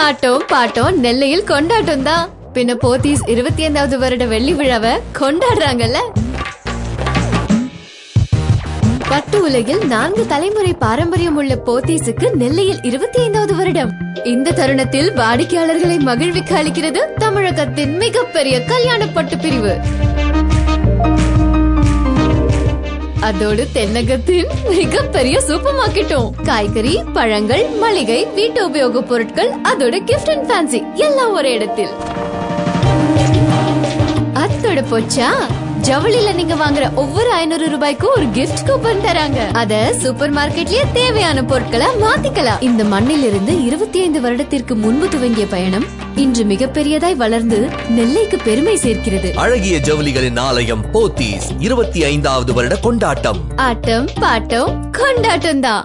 ஆட்டம் bottom நெல்லையில் கொண்டாட்டம் தான். பின்ன போத்தீஸ் 25வது வருட வெள்ளி விழாவை கொண்டாடுறாங்கல்ல. பட்டு உலகில் 4 தலைமுறை பாரம்பரியம் உள்ள போத்தீஸுக்கு நெல்லையில் 25வது வருடம். இந்த தருணத்தில் வாடிக்கையாளர்களை மகிழ்விக்க அளிக்கிறது தமிழகத்தின் மிகப்பெரிய கல்யாண பட்டு பிரிவு. அதோடு தென்னகத்தின் மிகப்பெரிய சூப்பர் மார்க்கெட்டும். காய்கறி, பழங்கள், மளிகை, வீட்டு உபயோக பொருட்கள், அதோட கிஃப்ட் அண்ட் ஃபேன்சி எல்லாம் ஒரே இடத்தில். அத்தோட போச்சா, ஜவுளில நீங்க வாங்குற ஒவ்வொரு 500 ரூபாய்க்கும் ஒரு கிஃப்ட் கூப்பன் தராங்க. அத சூப்பர் மார்க்கெட்லயே தேவையான பொருட்களை மாத்திக்கலாம். இந்த மண்ணில் இருந்து 25 வருடத்திற்கு முன்பு துவங்கிய பயணம் இன்று மிகப்பெரியதாய் வளர்ந்து நெல்லைக்கு பெருமை சேர்க்கிறது. அழகிய ஜவுளிகளின் ஆலயம் போத்தீஸ் 25வது வருட கொண்டாட்டம். ஆட்டம் பாட்டம் கொண்டாட்டம் தான்.